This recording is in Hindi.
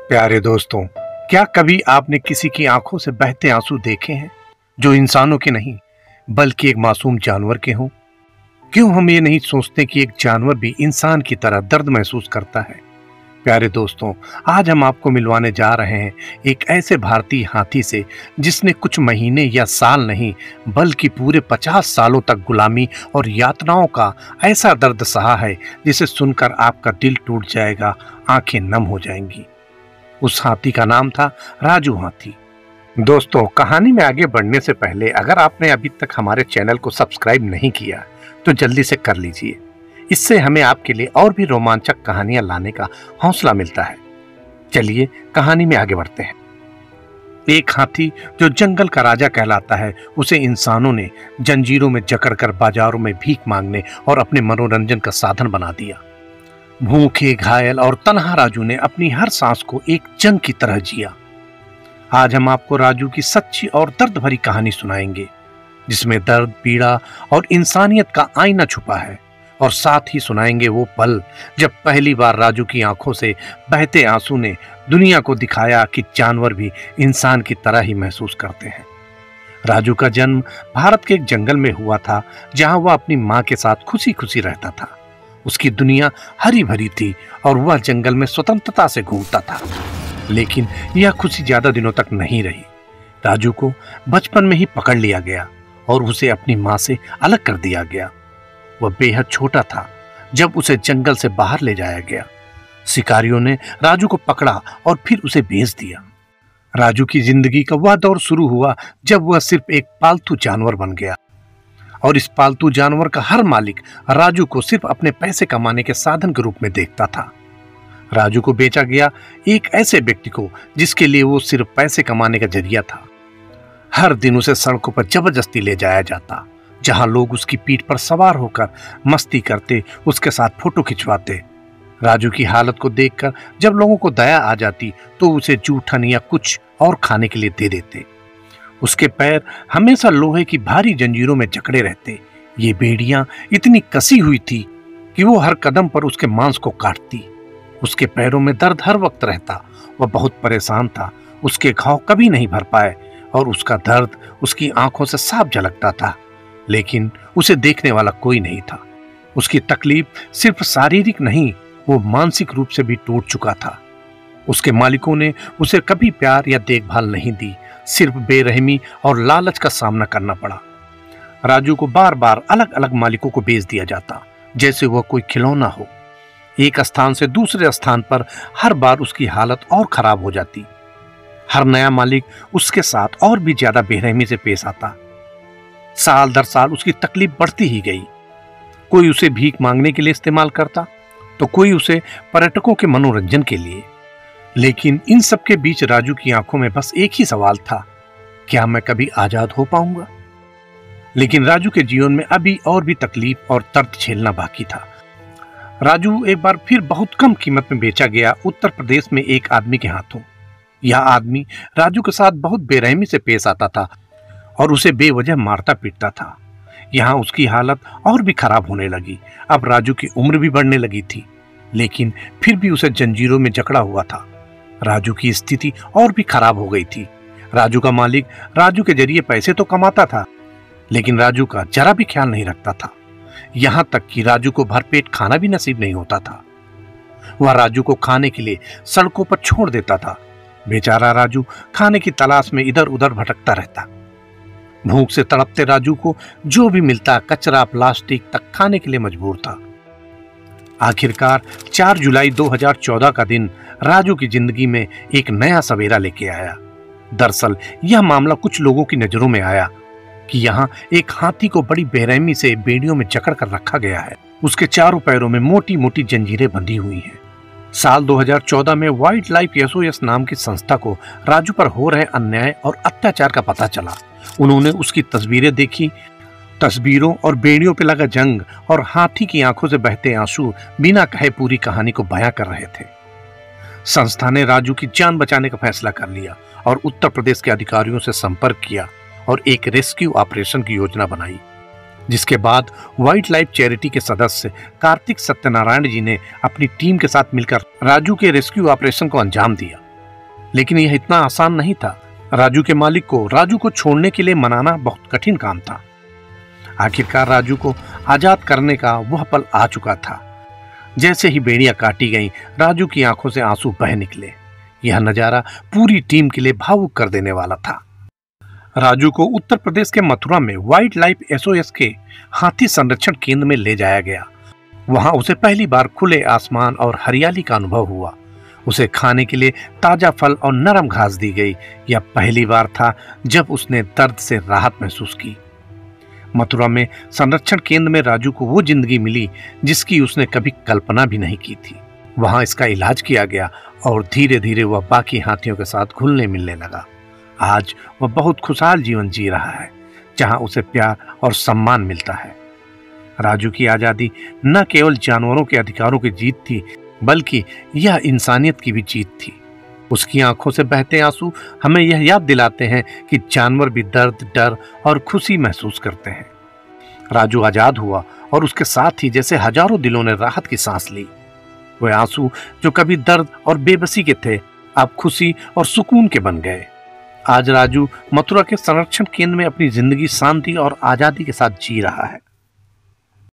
प्यारे दोस्तों, क्या कभी आपने किसी की आंखों से बहते आंसू देखे हैं जो इंसानों के नहीं बल्कि एक मासूम जानवर के हों? क्यों हम ये नहीं सोचते कि एक जानवर भी इंसान की तरह दर्द महसूस करता है? प्यारे दोस्तों, आज हम आपको मिलवाने जा रहे हैं एक ऐसे भारतीय हाथी से जिसने कुछ महीने या साल नहीं बल्कि पूरे 50 सालों तक गुलामी और यातनाओं का ऐसा दर्द सहा है जिसे सुनकर आपका दिल टूट जाएगा, आंखें नम हो जाएंगी। उस हाथी का नाम था राजू हाथी। दोस्तों, कहानी में आगे बढ़ने से पहले अगर आपने अभी तक हमारे चैनल को सब्सक्राइब नहीं किया तो जल्दी से कर लीजिए। इससे हमें आपके लिए और भी रोमांचक कहानियां लाने का हौसला मिलता है। चलिए कहानी में आगे बढ़ते हैं। एक हाथी जो जंगल का राजा कहलाता है, उसे इंसानों ने जंजीरों में जकड़कर बाजारों में भीख मांगने और अपने मनोरंजन का साधन बना दिया। भूखे, घायल और तन्हा राजू ने अपनी हर सांस को एक जंग की तरह जिया। आज हम आपको राजू की सच्ची और दर्द भरी कहानी सुनाएंगे, जिसमें दर्द, पीड़ा और इंसानियत का आईना छुपा है। और साथ ही सुनाएंगे वो पल जब पहली बार राजू की आंखों से बहते आंसू ने दुनिया को दिखाया कि जानवर भी इंसान की तरह ही महसूस करते हैं। राजू का जन्म भारत के एक जंगल में हुआ था, जहां वह अपनी मां के साथ खुशी खुशी रहता था। उसकी दुनिया हरी भरी थी और वह जंगल में स्वतंत्रता से घूमता था। लेकिन यह खुशी ज्यादा दिनों तक नहीं रही। राजू को बचपन में ही पकड़ लिया गया और उसे अपनी मां से अलग कर दिया गया। वह बेहद छोटा था जब उसे जंगल से बाहर ले जाया गया। शिकारियों ने राजू को पकड़ा और फिर उसे बेच दिया। राजू की जिंदगी का वह दौर शुरू हुआ जब वह सिर्फ एक पालतू जानवर बन गया और इस पालतू जानवर का हर मालिक राजू को सिर्फ अपने पैसे कमाने के साधन के रूप में देखता था। राजू को बेचा गया एक ऐसे व्यक्ति को जिसके लिए वो सिर्फ पैसे कमाने का जरिया था। हर दिन उसे सड़कों पर जबरदस्ती ले जाया जाता, जहां लोग उसकी पीठ पर सवार होकर मस्ती करते, उसके साथ फोटो खिंचवाते। राजू की हालत को देखकर जब लोगों को दया आ जाती तो उसे जूठन या कुछ और खाने के लिए दे देते। उसके पैर हमेशा लोहे की भारी जंजीरों में जकड़े रहते। ये बेड़ियां इतनी कसी हुई थी कि वो हर कदम पर उसके मांस को काटती। उसके पैरों में दर्द हर वक्त रहता। वह बहुत परेशान था। उसके घाव कभी नहीं भर पाए और उसका दर्द उसकी आंखों से साफ झलकता था, लेकिन उसे देखने वाला कोई नहीं था। उसकी तकलीफ सिर्फ शारीरिक नहीं, वो मानसिक रूप से भी टूट चुका था। उसके मालिकों ने उसे कभी प्यार या देखभाल नहीं दी, सिर्फ बेरहमी और लालच का सामना करना पड़ा। राजू को बार बार अलग अलग मालिकों को बेच दिया जाता, जैसे वह कोई खिलौना हो। एक स्थान से दूसरे स्थान पर हर बार उसकी हालत और खराब हो जाती। हर नया मालिक उसके साथ और भी ज्यादा बेरहमी से पेश आता। साल दर साल उसकी तकलीफ बढ़ती ही गई। कोई उसे भीख मांगने के लिए इस्तेमाल करता तो कोई उसे पर्यटकों के मनोरंजन के लिए। लेकिन इन सब के बीच राजू की आंखों में बस एक ही सवाल था, क्या मैं कभी आजाद हो पाऊंगा? लेकिन राजू के जीवन में अभी और भी तकलीफ और दर्द झेलना बाकी था। राजू एक बार फिर बहुत कम कीमत में बेचा गया उत्तर प्रदेश में एक आदमी के हाथों। यह आदमी राजू के साथ बहुत बेरहमी से पेश आता था और उसे बेवजह मारता पीटता था। यहाँ उसकी हालत और भी खराब होने लगी। अब राजू की उम्र भी बढ़ने लगी थी, लेकिन फिर भी उसे जंजीरों में जकड़ा हुआ था। राजू की स्थिति और भी खराब हो गई थी। राजू का मालिक राजू के जरिए पैसे तो कमाता था, लेकिन राजू का जरा भी ख्याल नहीं रखता था। यहां तक कि राजू को भरपेट खाना भी नसीब नहीं होता था। वह राजू को खाने के लिए सड़कों पर छोड़ देता था। बेचारा राजू खाने की तलाश में इधर उधर भटकता रहता। भूख से तड़पते राजू को जो भी मिलता कचरा, प्लास्टिक तक खाने के लिए मजबूर था। आखिरकार 4 जुलाई 2014 का दिन राजू की जिंदगी में एक नया सवेरा लेके आया। दरअसल यह मामला कुछ लोगों की नजरों में आया कि यहाँ एक हाथी को बड़ी बेरहमी से बेड़ियों में जकड़ कर रखा गया है। उसके चारों पैरों में मोटी मोटी जंजीरें बंधी हुई हैं। साल 2014 में वाइल्ड लाइफ एसओएस नाम की संस्था को राजू पर हो रहे अन्याय और अत्याचार का पता चला। उन्होंने उसकी तस्वीरें देखी। तस्वीरों और बेड़ियों पे लगा जंग और हाथी की आंखों से बहते आंसू बिना कहे पूरी कहानी को बयां कर रहे थे। संस्था ने राजू की जान बचाने का फैसला कर लिया और उत्तर प्रदेश के अधिकारियों से संपर्क किया और एक रेस्क्यू ऑपरेशन की योजना बनाई। जिसके बाद वाइल्ड लाइफ चैरिटी के सदस्य कार्तिक सत्यनारायण जी ने अपनी टीम के साथ मिलकर राजू के रेस्क्यू ऑपरेशन को अंजाम दिया। लेकिन यह इतना आसान नहीं था। राजू के मालिक को राजू को छोड़ने के लिए मनाना बहुत कठिन काम था। आखिरकार राजू को आजाद करने का वह पल आ चुका था। जैसे ही बेड़ियां काटी गईं, राजू की आंखों से आंसू बह निकले। यह नजारा पूरी टीम के लिए भावुक कर देने वाला था। राजू को उत्तर प्रदेश के मथुरा में वाइल्ड लाइफ एसओएस के हाथी संरक्षण केंद्र में ले जाया गया। वहां उसे पहली बार खुले आसमान और हरियाली का अनुभव हुआ। उसे खाने के लिए ताजा फल और नरम घास दी गई। यह पहली बार था जब उसने दर्द से राहत महसूस की। मथुरा में संरक्षण केंद्र में राजू को वो जिंदगी मिली जिसकी उसने कभी कल्पना भी नहीं की थी। वहां इसका इलाज किया गया और धीरे धीरे वह बाकी हाथियों के साथ घुलने मिलने लगा। आज वह बहुत खुशहाल जीवन जी रहा है, जहां उसे प्यार और सम्मान मिलता है। राजू की आजादी न केवल जानवरों के अधिकारों की जीत थी, बल्कि यह इंसानियत की भी जीत थी। उसकी आंखों से बहते आंसू हमें यह याद दिलाते हैं कि जानवर भी दर्द, डर और खुशी महसूस करते हैं। राजू आजाद हुआ और उसके साथ ही जैसे हजारों दिलों ने राहत की सांस ली। वे आंसू जो कभी दर्द और बेबसी के थे, अब खुशी और सुकून के बन गए। आज राजू मथुरा के संरक्षण केंद्र में अपनी जिंदगी शांति और आजादी के साथ जी रहा है।